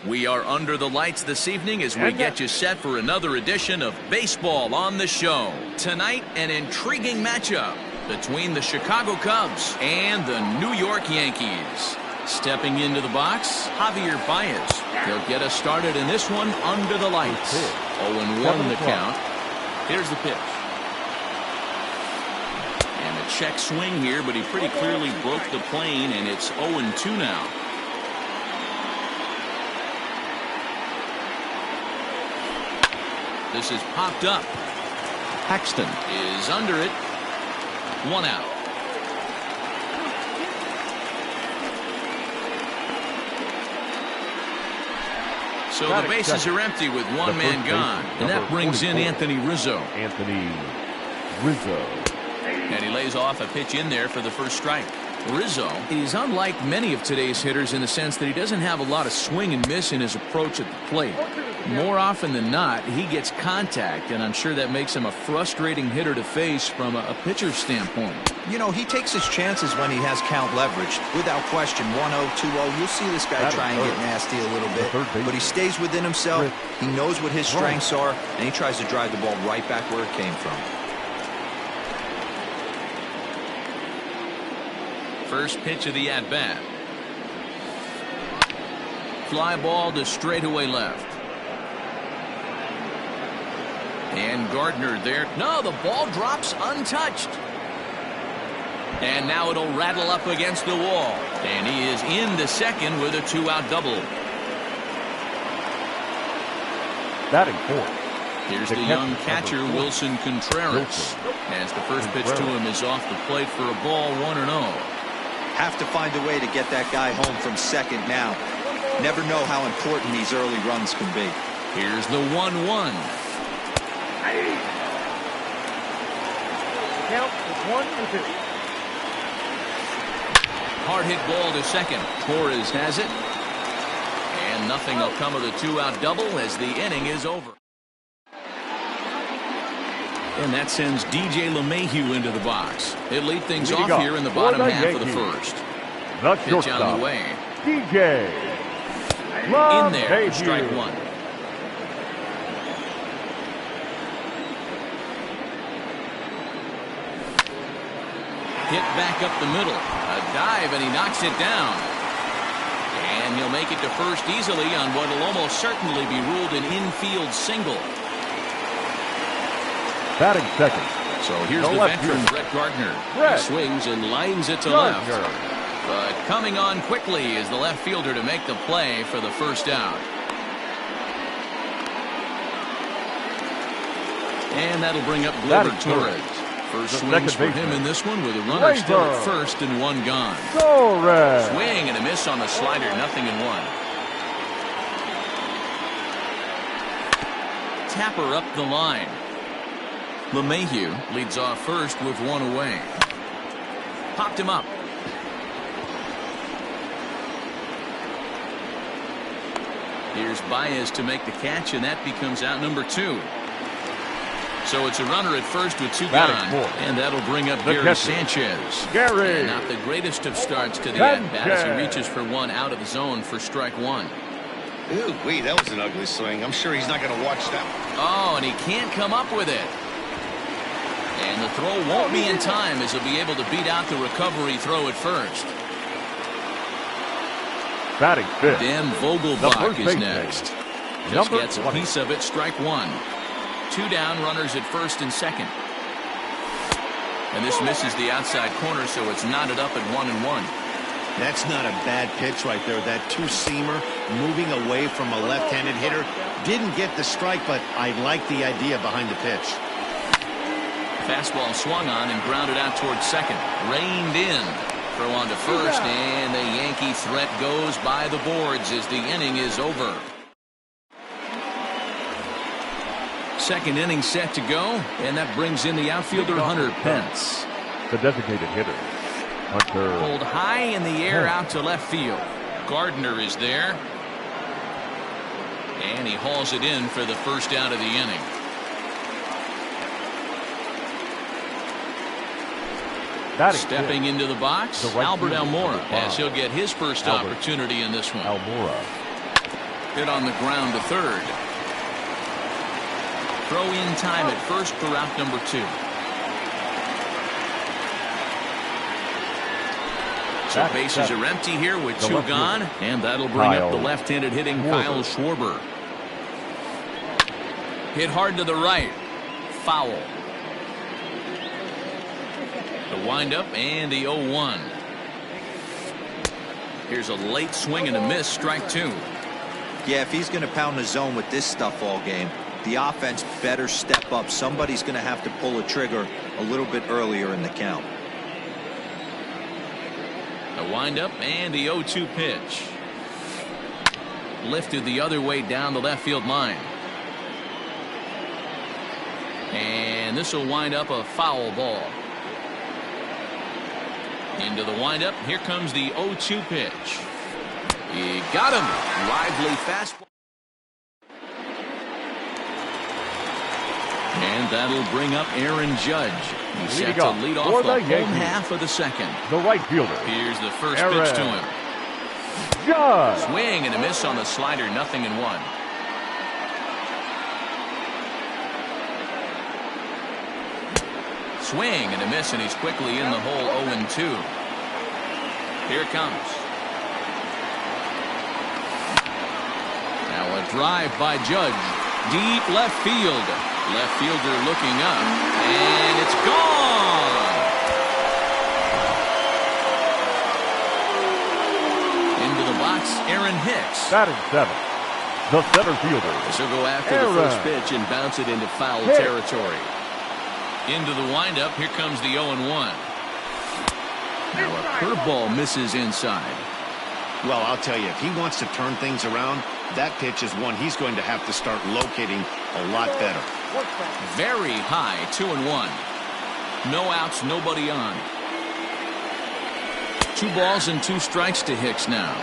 We are under the lights this evening as we get you set for another edition of Baseball on the Show. Tonight, an intriguing matchup between the Chicago Cubs and the New York Yankees. Stepping into the box, Javier Baez. He'll get us started in this one under the lights. 0-1 the count. Here's the pitch. And a check swing here, but he pretty clearly broke the plane, and it's 0-2 now. This is popped up. Paxton is under it. 1 out. So the bases are empty with one man gone. And that brings in Anthony Rizzo. And he lays off a pitch in there for the first strike. Rizzo is unlike many of today's hitters in the sense that he doesn't have a lot of swing and miss in his approach at the plate. More often than not, he gets contact, and I'm sure that makes him a frustrating hitter to face from a pitcher's standpoint. You know, he takes his chances when he has count leverage. Without question, 1-0, 2-0, you'll see this guy try and get nasty a little bit. But he stays within himself. He knows what his strengths are, and he tries to drive the ball right back where it came from. First pitch of the at-bat. Fly ball to straightaway left. And Gardner there. No, the ball drops untouched. And now it'll rattle up against the wall. And he is in the second with a 2-out double. Batting fourth. Here's the young catcher, Wilson Contreras. As the first pitch to him is off the plate for a ball, 1-0. Have to find a way to get that guy home from second now. Never know how important these early runs can be. Here's the 1-1. Count is 1-2. Hard hit ball to second. Torres has it. And nothing will come of the 2-out double as the inning is over. And that sends DJ LeMahieu into the box. He'll lead things off here in the bottom half of the first. Pitch on the way. DJ in there, strike one. Hit back up the middle. A dive, and he knocks it down. And he'll make it to first easily on what will almost certainly be ruled an infield single. Batting second. So here's the veteran, Brett Gardner. He swings and lines it to left. But coming on quickly is the left fielder to make the play for the first out. And that'll bring up Gleyber Torres. First swings for him in this one with a runner still at first and one gone. Swing and a miss on the slider, 0-1. Tapper up the line. LeMahieu leads off first with one away. Popped him up. Here's Baez to make the catch, and that becomes out number 2. So it's a runner at first with 2 gone, and that'll bring up Gary Sanchez. And not the greatest of starts to the at-bat as he reaches for one out of the zone for strike one. Ooh, wait, that was an ugly swing. I'm sure he's not going to watch that. Oh, and he can't come up with it. And the throw won't be in time as he'll be able to beat out the recovery throw at first. Batting fifth. Dan Vogelbach is next. Just gets a piece of it, strike one. 2 down, runners at first and second. And this misses the outside corner, so it's knotted up at 1-1. That's not a bad pitch right there. That two-seamer moving away from a left-handed hitter. Didn't get the strike, but I like the idea behind the pitch. Fastball swung on and grounded out towards second. Reined in. Throw on to first, and the Yankee threat goes by the boards as the inning is over. Second inning set to go, and that brings in the outfielder Hunter Pence. The designated hitter, Hunter. Pulled high in the air out to left field. Gardner is there. And he hauls it in for the first out of the inning. Stepping into the box, Albert Almora, as he'll get his first opportunity in this one. Almora. Hit on the ground to third. Throw in time at first for route number 2. So bases are empty here with 2 gone, and that'll bring up the left-handed hitting Kyle Schwarber. Hit hard to the right. Foul. The windup and the 0-1. Here's a late swing and a miss, strike 2. Yeah, if he's going to pound the zone with this stuff all game, the offense better step up. Somebody's going to have to pull a trigger a little bit earlier in the count. The windup and the 0-2 pitch. Lifted the other way down the left field line. And this will wind up a foul ball. Into the windup. Here comes the 0-2 pitch. He got him. Lively fastball. And that'll bring up Aaron Judge. He's set to lead off the home half of the second. The right fielder. Here's the first pitch to him. Judge. Swing and a miss on the slider. 0-1. Swing and a miss, and he's quickly in the hole. 0-2. Here it comes. Now a drive by Judge. Deep left field. Left fielder looking up. And it's gone. Into the box, Aaron Hicks. Batting 7. The center fielder. This will go after the first pitch and bounce it into foul territory. Into the windup. Here comes the 0-1. Now a curveball misses inside. Well, I'll tell you, if he wants to turn things around, that pitch is one he's going to have to start locating a lot better. Very high. 2-1. No outs, nobody on. 2 balls and 2 strikes to Hicks now.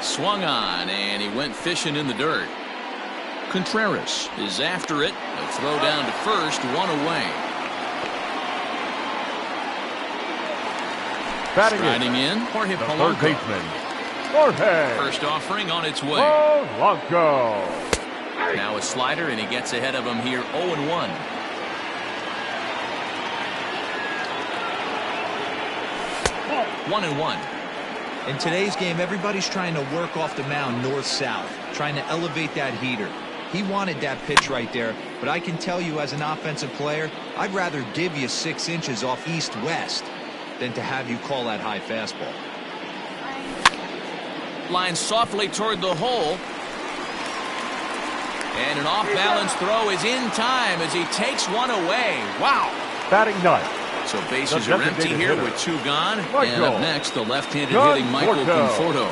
Swung on, and he went fishing in the dirt. Contreras is after it. A throw down to first, 1 away. Striding in, Jorge Polanco. Third baseman, Jorge. First offering on its way. Polanco. Now a slider, and he gets ahead of him here. 0-1. One and one. In today's game, everybody's trying to work off the mound north-south, trying to elevate that heater. He wanted that pitch right there, but I can tell you as an offensive player, I'd rather give you 6 inches off east-west than to have you call that high fastball. Line softly toward the hole. And an off-balance throw is in time as he takes one away. Wow. Batting 9. So bases are empty here with 2 gone. And up next, the left-handed hitting Michael Conforto.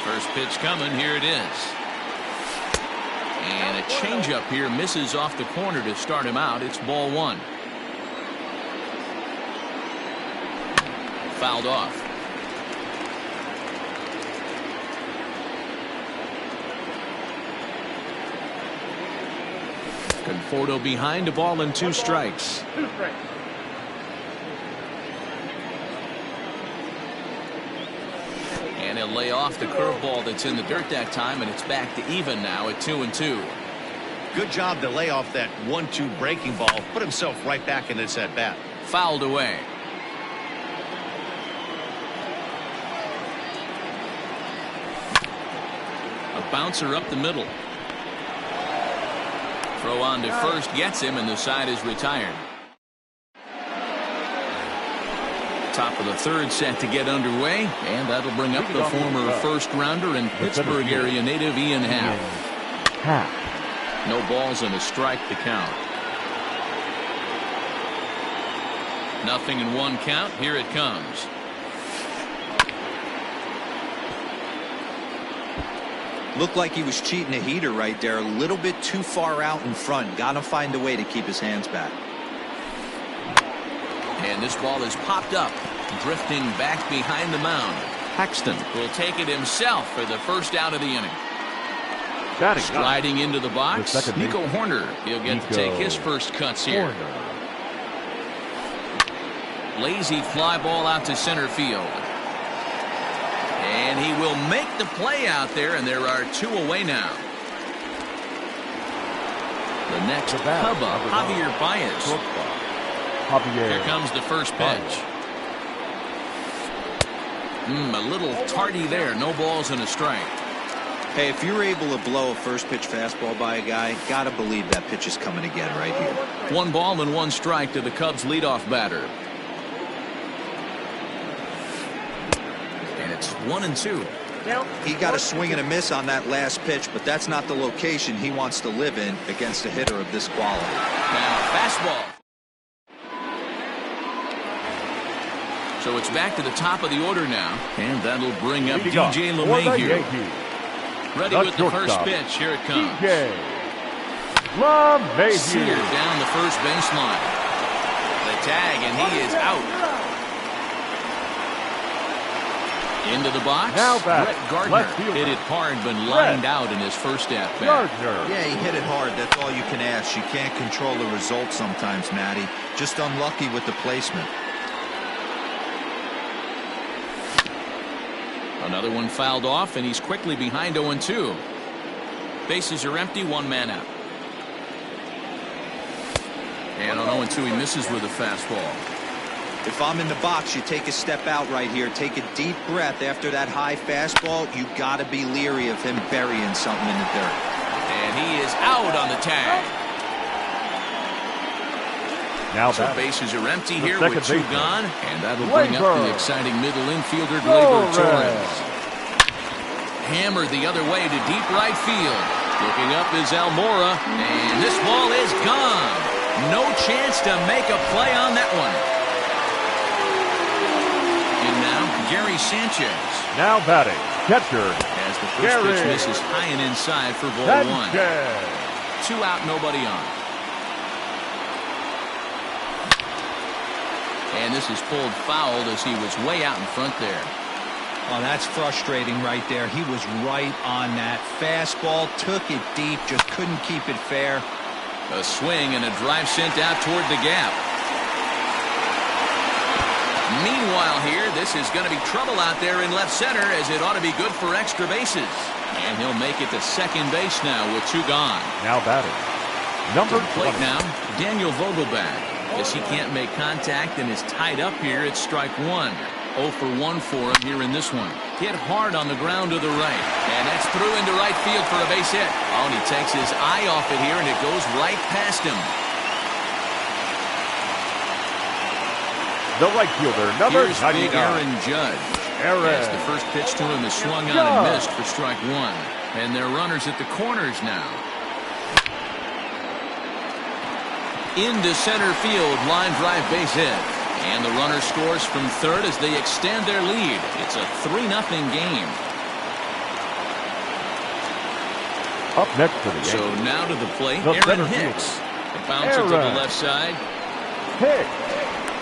First pitch coming. Here it is. And a changeup here misses off the corner to start him out. It's ball 1. Fouled off. Conforto behind, a ball and 2 strikes. And he'll lay off the curveball that's in the dirt that time, and it's back to even now at 2-2. Good job to lay off that 1-2 breaking ball. Put himself right back in this at bat. Fouled away. A bouncer up the middle. Throw on to first gets him, and the side is retired. Top of the third set to get underway, and that'll bring up the former first-rounder and Pittsburgh area native Ian Happ. No balls and a strike to count. 0-1 count. Here it comes. Looked like he was cheating a heater right there. A little bit too far out in front. Got to find a way to keep his hands back. And this ball is popped up, drifting back behind the mound. Paxton will take it himself for the first out of the inning. Striding into the box, Nico Hoerner. He'll get to take his first cuts here. Lazy fly ball out to center field. And he will make the play out there, and there are 2 away now. The next Cub up, Javier Baez. Here comes the first pitch. A little tardy there. No balls and a strike. Hey, if you're able to blow a first pitch fastball by a guy, gotta believe that pitch is coming again right here. 1 ball and 1 strike to the Cubs leadoff batter. And it's 1-2. He got a swing and a miss on that last pitch, but that's not the location he wants to live in against a hitter of this quality. Now, fastball. So it's back to the top of the order now, and that'll bring up DJ LeMahieu. Ready with the first pitch. Here it comes. DJ LeMahieu. Seared down the first baseline. The tag, and he is out. Into the box. Now Brett Gardner hit it hard, but lined out in his first at-bat. Yeah, he hit it hard. That's all you can ask. You can't control the result sometimes, Matty. Just unlucky with the placement. Another one fouled off, and he's quickly behind 0-2. Bases are empty, 1 man out. And on 0-2, he misses with a fastball. If I'm in the box, you take a step out right here. Take a deep breath after that high fastball. You got to be leery of him burying something in the dirt. And he is out on the tag. Now so bases are empty here with 2 gone, and that'll bring up the exciting middle infielder, Gleyber Torres. Hammered the other way to deep right field. Looking up is Almora, and this ball is gone. No chance to make a play on that one. And now, Gary Sanchez. Now batting, catcher. As the first pitch misses high and inside for ball 1. 2 out, nobody on. And this is pulled foul as he was way out in front there. Oh, that's frustrating right there. He was right on that. Fastball, took it deep, just couldn't keep it fair. A swing and a drive sent out toward the gap. Meanwhile here, this is going to be trouble out there in left center, as it ought to be good for extra bases. And he'll make it to second base now with 2 gone. Now batting, number plate now, Daniel Vogelbach. As he can't make contact and is tied up here, it's strike 1. 0 for 1 for him here in this one. Hit hard on the ground to the right. And that's through into right field for a base hit. Oh, and he takes his eye off it here, and it goes right past him. The right fielder, number 99. Aaron Judge. As the first pitch to him is swung on and missed for strike 1. And they're runners at the corners now. Into center field, line drive base hit. And the runner scores from third as they extend their lead. It's a 3-0 game. Up next for the So now to the plate, Aaron Hicks. The bouncer to the left side. Hicks.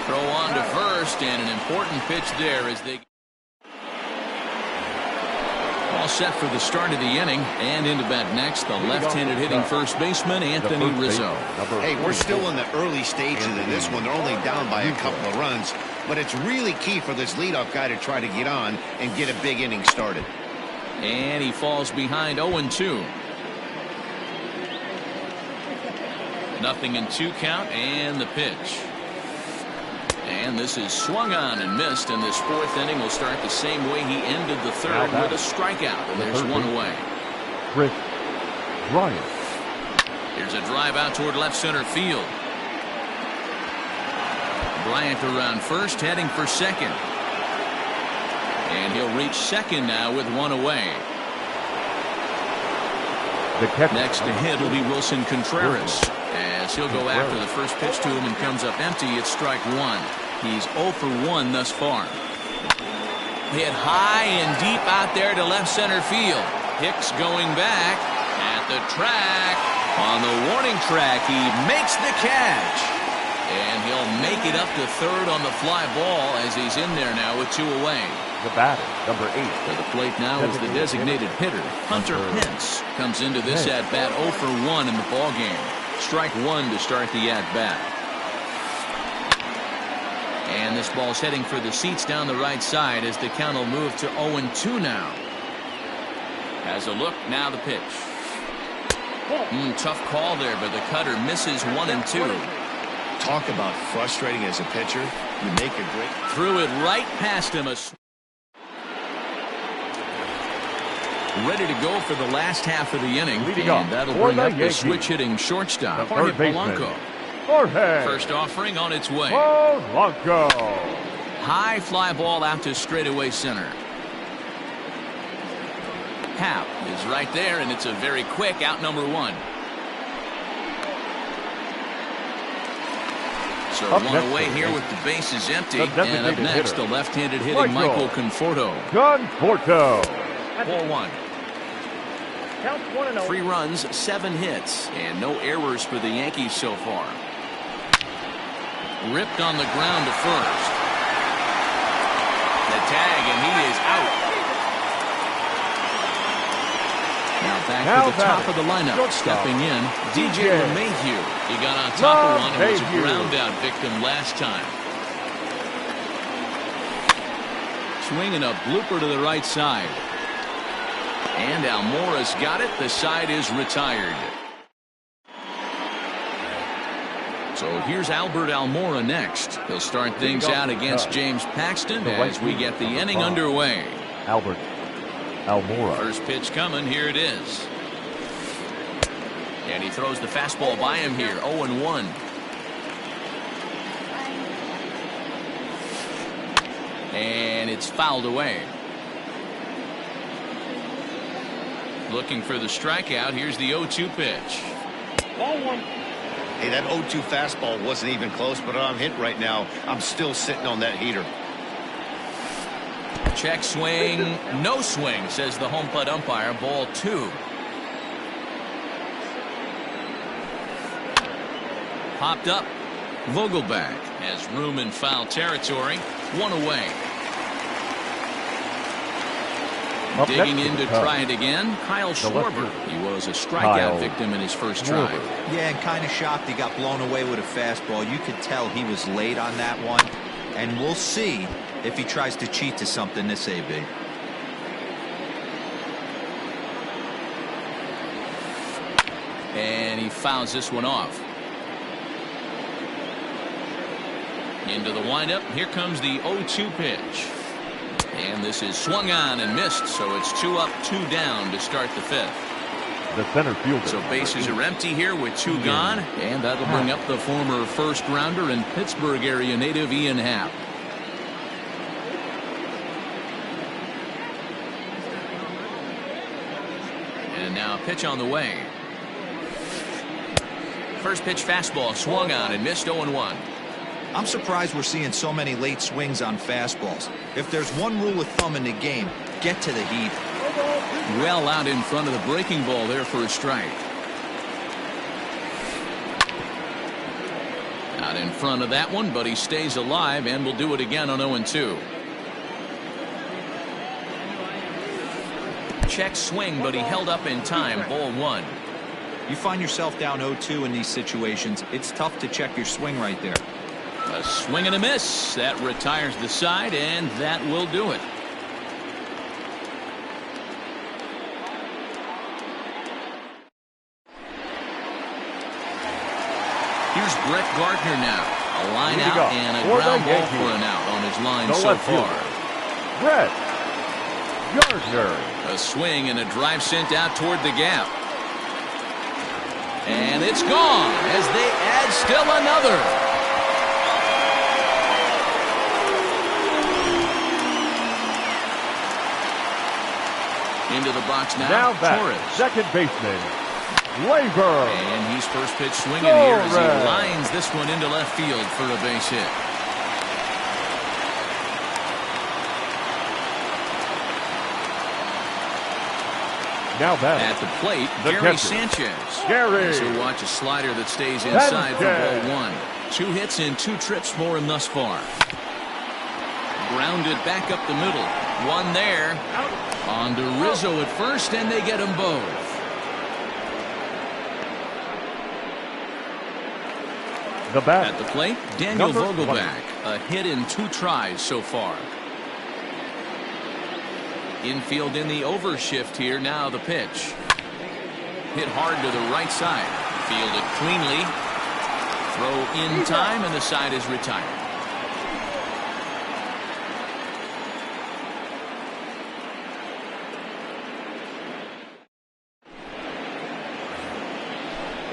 Throw on to first, and an important pitch there as they all set for the start of the inning. And into bat next, the left-handed hitting first baseman, Anthony Rizzo. Hey, we're still in the early stages of this one. They're only down by a couple of runs, but it's really key for this leadoff guy to try to get on and get a big inning started. And he falls behind 0-2. 0-2 count, and the pitch. And this is swung on and missed, and this 4th inning will start the same way he ended the 3rd with a strikeout, and there's 1 away. Chris Bryant. Here's a drive out toward left center field. Bryant around first, heading for second. And he'll reach second now with 1 away. Next to hit will be Wilson Contreras, as he'll go after the first pitch to him and comes up empty. It's strike 1. He's 0 for 1 thus far. Hit high and deep out there to left center field. Hicks going back at the track. On the warning track, he makes the catch. And he'll make it up to third on the fly ball as he's in there now with 2 away. The batter, number 8. To the plate now is the designated hitter, Hunter Pence. Comes into this at-bat 0 for 1 in the ballgame. Strike 1 to start the at-bat. And this ball's heading for the seats down the right side as the count will move to 0-2 now. Has a look, now the pitch. Tough call there, but the cutter misses 1-2. Talk about frustrating as a pitcher. You make a great... Threw it right past him. Ready to go for the last half of the inning. And that'll bring up the switch-hitting shortstop, Jorge Polanco. First offering on its way. Polanco. High fly ball out to straightaway center. Happ is right there, and it's a very quick out number 1. So one away here with the bases empty. And up next, the left-handed hitting Michael Conforto. 4-1. 3 runs, 7 hits, and no errors for the Yankees so far. Ripped on the ground to first. The tag, and he is out. Now back to the top of the lineup. Stepping in, DJ LeMahieu. He got on top of one and was a ground out victim last time. Swinging a blooper to the right side. And Almora's got it. The side is retired. So here's Albert Almora next. He'll start things out against James Paxton as we get the inning underway. Albert Almora. First pitch coming. Here it is. And he throws the fastball by him here. 0-1. And it's fouled away. Looking for the strikeout. Here's the 0-2 pitch. Ball 1. Hey, that 0-2 fastball wasn't even close, but I'm hit right now. I'm still sitting on that heater. Check swing. No swing, says the home plate umpire. Ball 2. Popped up. Vogelback has room in foul territory. 1 away. Digging in to try it again, Kyle Schwarber. He was a strikeout victim in his first try. Yeah, and kind of shocked he got blown away with a fastball. You could tell he was late on that one. And we'll see if he tries to cheat to something this AB. And he fouls this one off. Into the windup. Here comes the 0-2 pitch. And this is swung on and missed, so it's 2 up, 2 down to start the 5th. The center fielder. So bases are empty here with 2 gone, and that'll bring up the former first-rounder and Pittsburgh area native Ian Happ. And now a pitch on the way. First pitch fastball swung on and missed. 0-1. I'm surprised we're seeing so many late swings on fastballs. If there's one rule of thumb in the game, get to the heat. Well out in front of the breaking ball there for a strike. Out in front of that one, but he stays alive and will do it again on 0-2. Check swing, but he held up in time. Ball 1. You find yourself down 0-2 in these situations, it's tough to check your swing right there. A swing and a miss. That retires the side, and that will do it. Here's Brett Gardner now. A line out and a ground ball for an out on his line so far. Brett Gardner. A swing and a drive sent out toward the gap. And it's gone as they add still another. Into the box now Torres. Second baseman, Labor. And he's first pitch swinging here as he lines this one into left field for a base hit. Now back at the plate, Gary catcher. Sanchez. Gary. So watch a slider that stays inside for ball 1. 2 hits and 2 trips for him thus far. Grounded back up the middle. 1 there. On to Rizzo at first, and they get them both. The bat. At the plate, Daniel Number Vogelbach. A hit in 2 tries so far. Infield in the overshift here. Now the pitch. Hit hard to the right side. Fielded cleanly. Throw in time, and the side is retired.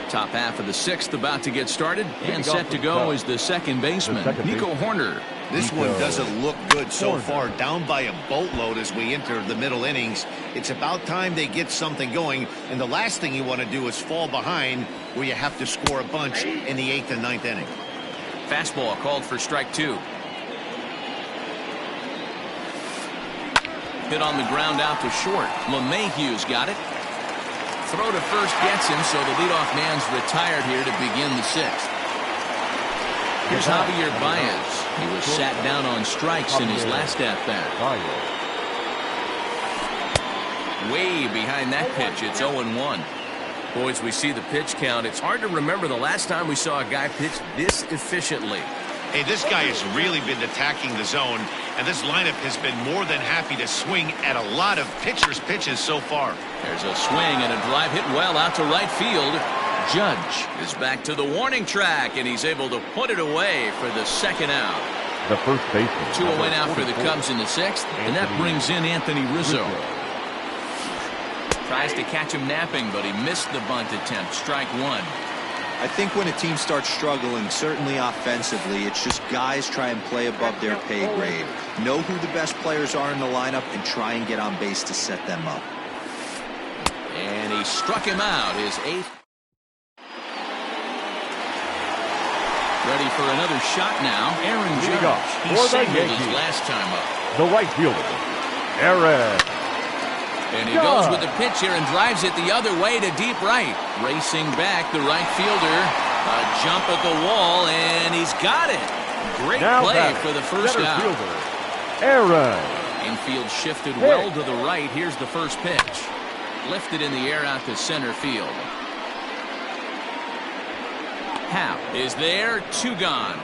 Top half of the 6th about to get started, and set to go is the second baseman, Nico Hoerner. This one doesn't look good so far. Down by a boatload as we enter the middle innings. It's about time they get something going, and the last thing you want to do is fall behind where you have to score a bunch in the 8th and 9th inning. Fastball called for strike 2. Hit on the ground out to short. LeMahieu's got it. Throw to first gets him, so the leadoff man's retired here to begin the 6th. Here's Javier Baez. He was sat down on strikes in his last at-bat. Way behind that pitch. It's 0-1. Boys, we see the pitch count. It's hard to remember the last time we saw a guy pitch this efficiently. Hey, this guy has really been attacking the zone, and this lineup has been more than happy to swing at a lot of pitchers' pitches so far. There's a swing and a drive hit well out to right field. Judge is back to the warning track, and he's able to put it away for the second out. The first baseman. 2 away now for the Cubs in the 6th, and that brings in Anthony Rizzo. Tries to catch him napping, but he missed the bunt attempt. Strike 1. I think when a team starts struggling, certainly offensively, it's just guys try and play above their pay grade. Know who the best players are in the lineup and try and get on base to set them up. And he struck him out, his 8th. Ready for another shot now. Aaron Judge. He singled his last time up. The right fielder, Aaron. And he goes with the pitch here and drives it the other way to deep right. Racing back, the right fielder. A jump at the wall, and he's got it. Great play for the first out. Aaron. Infield shifted well to the right. Here's the first pitch. Lifted in the air out to center field. Happ is there. 2 gone.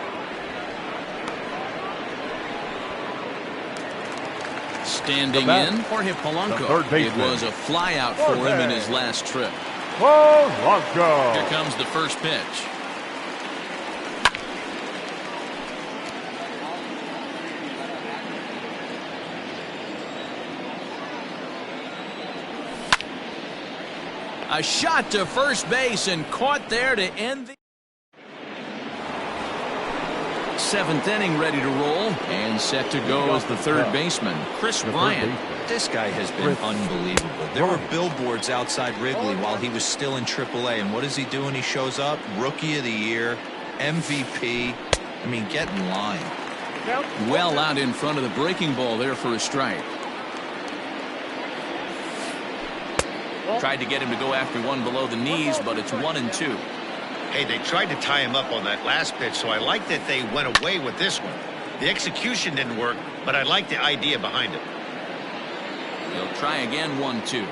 Standing in, Jorge Polanco. It was a flyout for him in his last trip. Polanco. Here comes the first pitch. A shot to first base and caught there to end the 7th inning, ready to roll, and set to go as the third baseman, Chris Bryant. This guy has been unbelievable. There were billboards outside Wrigley while he was still in AAA, and what is he doing? He shows up, Rookie of the Year, MVP. I mean, get in line. Well out in front of the breaking ball there for a strike. Tried to get him to go after one below the knees, but it's 1-2. Hey, they tried to tie him up on that last pitch, so I like that they went away with this one. The execution didn't work, but I like the idea behind it. He'll try again. 1-2.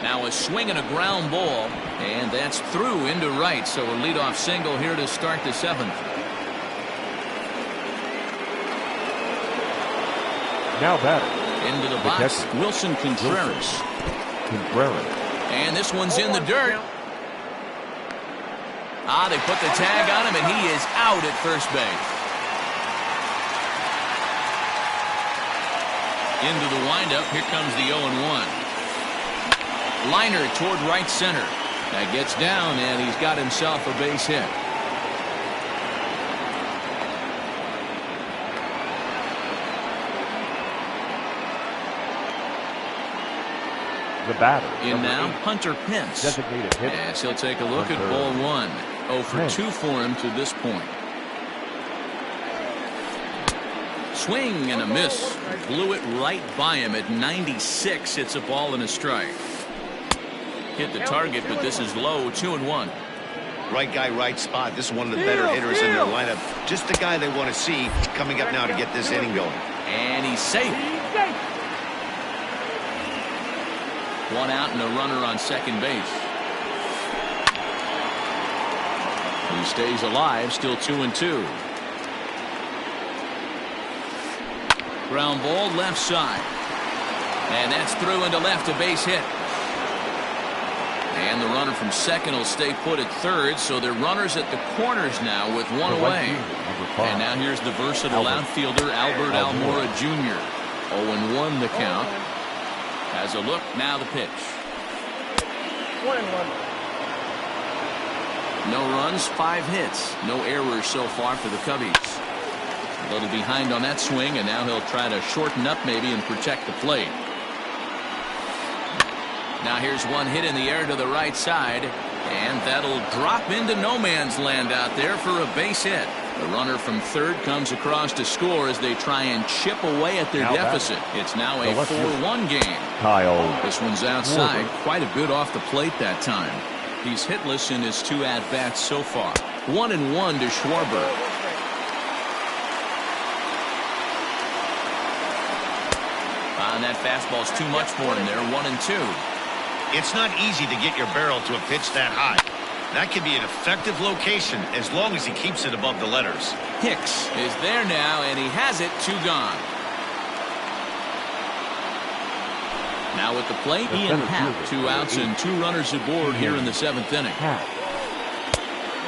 Now a swing and a ground ball, and that's through into right, so a leadoff single here to start the 7th. Now batting. Into the box, Wilson Contreras. And this one's in the dirt. They put the tag on him, and he is out at first base. Into the windup. Here comes the 0-1. Liner toward right center. That gets down, and he's got himself a base hit. The batter. In now, Hunter Pence. Designated hitter. Yes, he'll take a look at ball 1. 0 for 2 for him to this point. Swing and a miss. Blew it right by him at 96. It's a ball and a strike. Hit the target, but this is low. 2-1. Right guy, right spot. This is one of the better hitters in their lineup. Just the guy they want to see coming up now to get this inning going. And he's safe. 1 out and a runner on second base. stays alive, still 2-2. Ground ball left side. And that's through into left, a base hit. And the runner from second will stay put at third, so they're runners at the corners now with one away. And now here's the versatile outfielder, Albert Almora Jr. 0-1 the count. Has a look, now the pitch. 1-1. No runs, 5 hits. No errors so far for the Cubbies. A little behind on that swing, and now he'll try to shorten up maybe and protect the plate. Now here's one hit in the air to the right side, and that'll drop into no man's land out there for a base hit. The runner from third comes across to score as they try and chip away at their deficit. It's now a 4-1 game. Kyle. This one's outside, quite a bit off the plate that time. He's hitless in his 2 at-bats so far. 1-1 to Schwarber. And that fastball's too much for him there. 1-2. It's not easy to get your barrel to a pitch that high. That can be an effective location as long as he keeps it above the letters. Hicks is there now, and he has it. 2 gone. Now at the plate, Ian Happ. 2 outs and 2 runners aboard here in the 7th inning.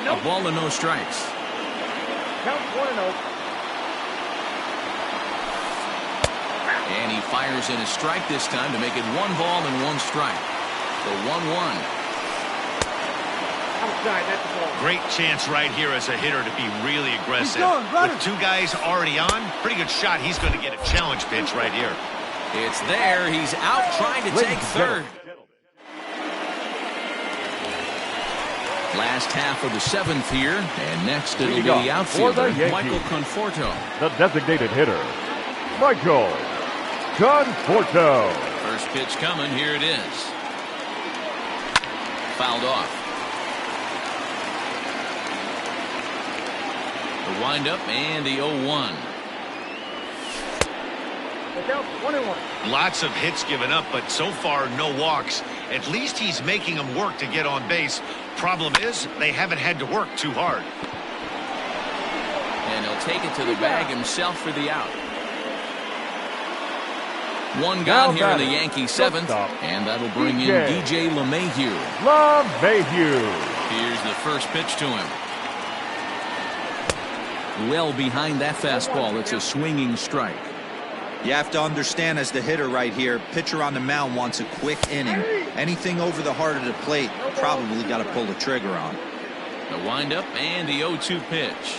A ball and no strikes. Count 1-0. And he fires in a strike this time to make it 1 ball and 1 strike. The 1-1. Outside, that's the ball. Great chance right here as a hitter to be really aggressive. With 2 guys already on, pretty good shot. He's going to get a challenge pitch right here. It's there. He's out trying to take third. Last half of the 7th here, and next it'll be the outfielder, Michael Conforto. The designated hitter, Michael Conforto. First pitch coming. Here it is. Fouled off. The windup and the 0-1. Count 1-1. Lots of hits given up, but so far no walks. At least he's making them work to get on base. Problem is, they haven't had to work too hard. And he'll take it to the bag himself for the out. 1 gone here in the Yankee 7th, and that'll bring in DJ LeMahieu. Here's the first pitch to him. Well behind that fastball. It's a swinging strike. You have to understand, as the hitter right here, pitcher on the mound wants a quick inning. Anything over the heart of the plate, probably got to pull the trigger on. The windup and the 0-2 pitch.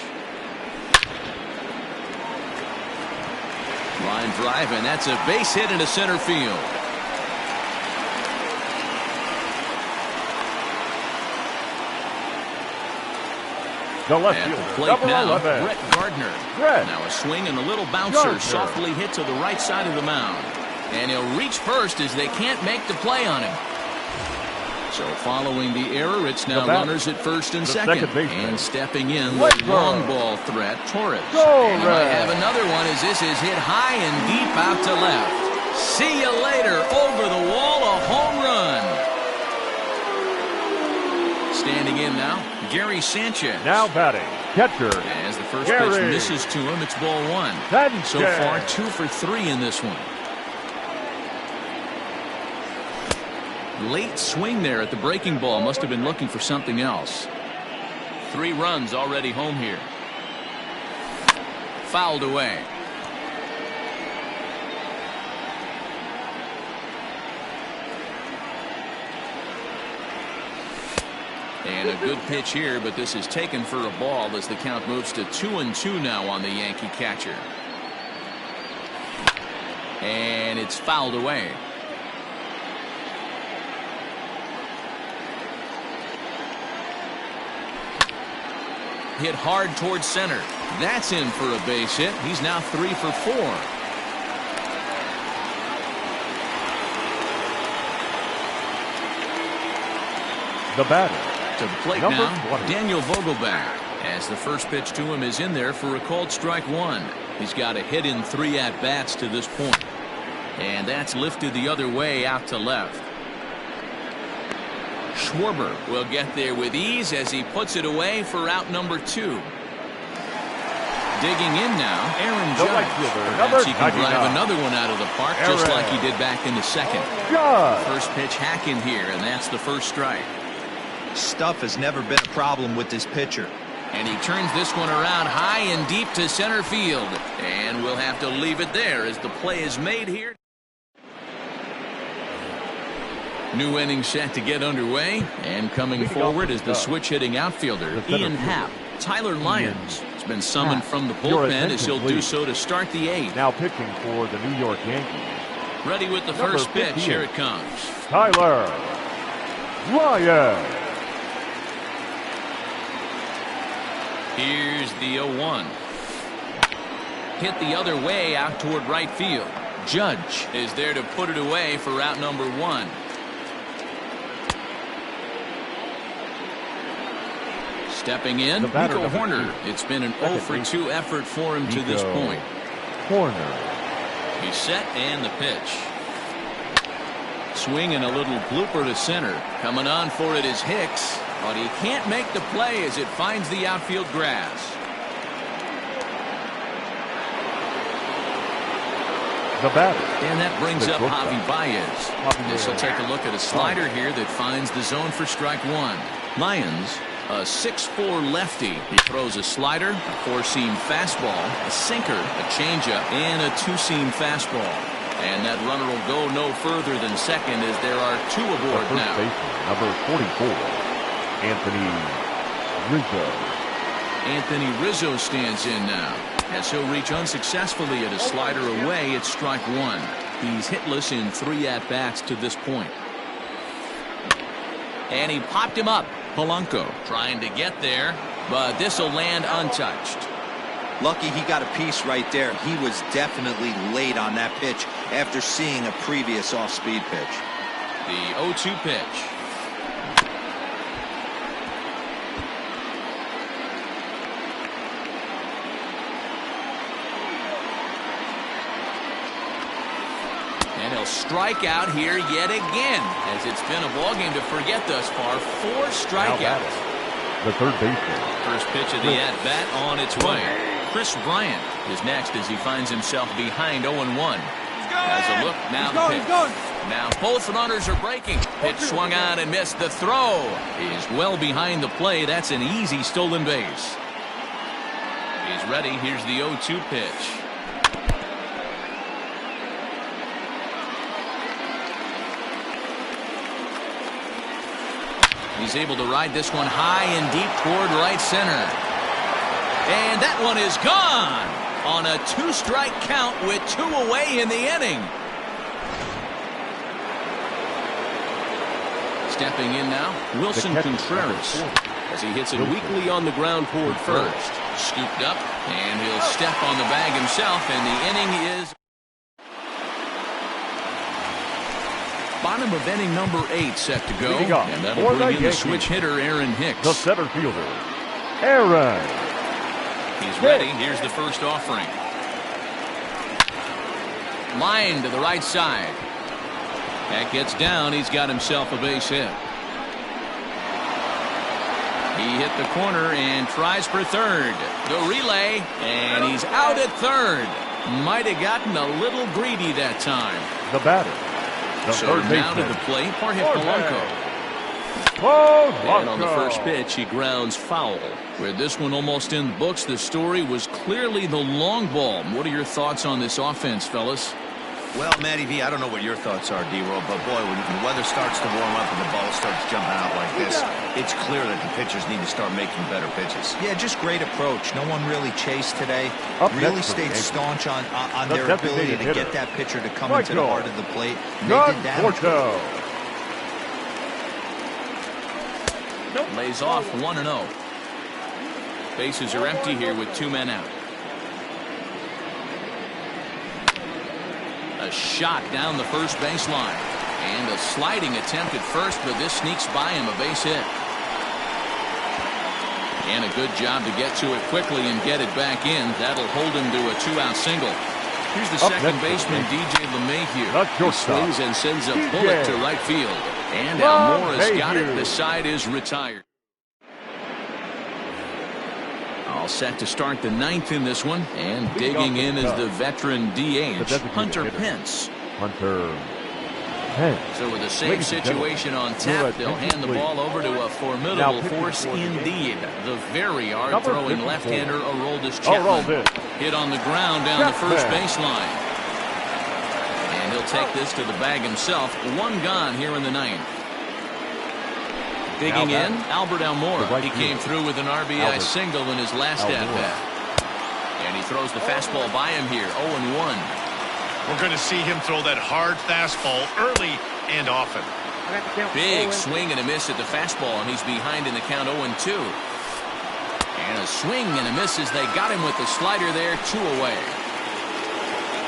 Line drive, and that's a base hit into center field. At the plate now, Brett Gardner. Now a swing and a little bouncer softly hit to the right side of the mound. And he'll reach first as they can't make the play on him. So following the error, it's now runners at first and second. And stepping in, the long ball threat, Torres. And he might have another one as this is hit high and deep out to left. See you later. Over the wall, a home run. Standing in now, Gary Sanchez. Now batting, catcher. As the first pitch misses to him, it's ball 1. So far, 2 for 3 in this one. Late swing there at the breaking ball. Must have been looking for something else. 3 runs already home here. Fouled away. And a good pitch here, but this is taken for a ball as the count moves to 2-2 now on the Yankee catcher. And it's fouled away. Hit hard towards center. That's in for a base hit. He's now 3 for 4. The batter. To the plate now, Daniel Vogelbach. As the first pitch to him is in there for a called strike 1. He's got a hit in 3 at-bats to this point. And that's lifted the other way out to left. Schwarber will get there with ease as he puts it away for out number 2. Digging in now, Aaron Judge. Perhaps he can drive another one out of the park just like he did back in the second. First pitch hack in here, and that's the first strike. Stuff has never been a problem with this pitcher. And he turns this one around high and deep to center field. And we'll have to leave it there as the play is made here. New inning set to get underway. And coming forward is the switch-hitting outfielder, Ian Happ. Tyler Lyons has been summoned from the bullpen as he'll do so to start the 8th. Now pitching for the New York Yankees. Ready with the first pitch. Here it comes. Tyler Lyons. Here's the 0-1. Hit the other way out toward right field. Judge is there to put it away for out number 1. Stepping in, Nico Hoerner. It's been an 0-for-2 effort for him to this point. Hoerner. He's set and the pitch. Swinging a little blooper to center. Coming on for it is Hicks, but he can't make the play as it finds the outfield grass. The batter. And that brings up Javi Baez. This will take a look at a slider here that finds the zone for strike 1. Lyons, a 6'4" lefty. He throws a slider, a 4-seam fastball, a sinker, a changeup, and a 2-seam fastball. And that runner will go no further than second as there are 2 aboard now. Number 44, Anthony Rizzo. Anthony Rizzo stands in now as he'll reach unsuccessfully at a slider away at strike 1. He's hitless in 3 at-bats to this point. And he popped him up. Polanco trying to get there, but this will land untouched. Lucky he got a piece right there. He was definitely late on that pitch after seeing a previous off-speed pitch. The 0-2 pitch. And he'll strike out here yet again, as it's been a ballgame to forget thus far. 4 strikeouts. The third baseman. First pitch of the at-bat on its way. Chris Bryant is next as he finds himself behind 0-1. Has a look, now the pitch. Now both runners are breaking. Pitch swung on and missed. The throw is well behind the play. That's an easy stolen base. He's ready. Here's the 0-2 pitch. He's able to ride this one high and deep toward right center. And that one is gone on a 2-strike count with 2 away in the inning. Stepping in now, Wilson Contreras as he hits it weakly on the ground toward first. Scooped up, and he'll step on the bag himself, and the inning is bottom of inning number 8 set to go. And that'll bring in the switch hitter, Aaron Hicks. The center fielder, Aaron. He's ready. Here's the first offering. Line to the right side. That gets down. He's got himself a base hit. He hit the corner and tries for third. The relay, and he's out at third. Might have gotten a little greedy that time. The batter. So now to the plate, Jorge Polanco. And on the first pitch, he grounds foul. With this one almost in the books, the story was clearly the long ball. What are your thoughts on this offense, fellas? Well, Matty V, I don't know what your thoughts are, D-Roll, but boy, when the weather starts to warm up and the ball starts jumping out like this, it's clear that the pitchers need to start making better pitches. Yeah, just great approach. No one really chased today. Really stayed staunch on their ability to get that pitcher to come into the heart of the plate. They did damage. Lays off 1-0. Bases are empty here with 2 men out. A shot down the first baseline. And a sliding attempt at first, but this sneaks by him, a base hit. And a good job to get to it quickly and get it back in. That'll hold him to a 2-out single. Here's the second baseman, DJ LeMahieu. He swings and sends a bullet to right field. And Almora's got it. The side is retired. All set to start the 9th in this one. And digging in is the veteran DH, Hunter Pence. Hunter Pence. So with the same situation on tap, they'll hand the ball over to a formidable force indeed. The very hard-throwing left-hander, Aroldis Chapman. Hit on the ground down the first baseline. And he'll take this to the bag himself. One gone here in the 9th. Digging in, Albert Almora. He came through with an RBI single in his last at-bat. And he throws the fastball by him here, 0-1. We're going to see him throw that hard fastball early and often. Big swing and a miss at the fastball, and he's behind in the count 0-2. And a swing and a miss as they got him with the slider there, 2 away.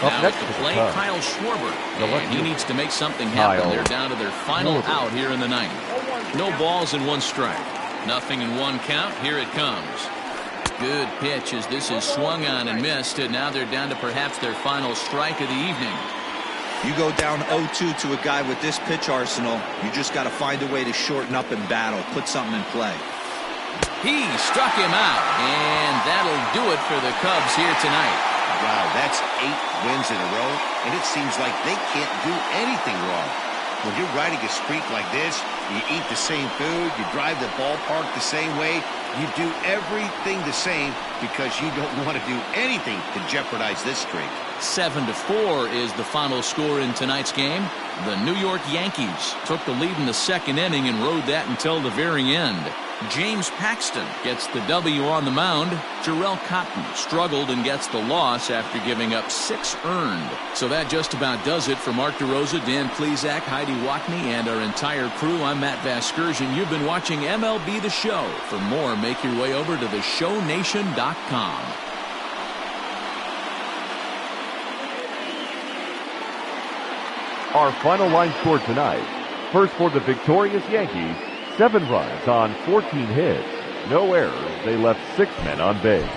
Now at the plate, Kyle Schwarber. And he needs to make something happen. They're down to their final out here in the 9th. No balls and 1 strike. Nothing in 1 count. Here it comes. Good pitch as this is swung on and missed, and now they're down to perhaps their final strike of the evening. You go down 0-2 to a guy with this pitch arsenal, you just got to find a way to shorten up and battle, put something in play. He struck him out, and that'll do it for the Cubs here tonight. Wow, that's 8 wins in a row, and it seems like they can't do anything wrong. When you're riding a streak like this, you eat the same food, you drive the ballpark the same way, you do everything the same because you don't want to do anything to jeopardize this streak. 7-4 is the final score in tonight's game. The New York Yankees took the lead in the 2nd inning and rode that until the very end. James Paxton gets the W on the mound. Jarrell Cotton struggled and gets the loss after giving up 6 earned. So that just about does it for Mark DeRosa, Dan Plesac, Heidi Watney, and our entire crew. I'm Matt Vasgersian. You've been watching MLB The Show. For more, make your way over to theshownation.com. Our final line score tonight. First for the victorious Yankees, 7 runs on 14 hits. No errors. They left 6 men on base.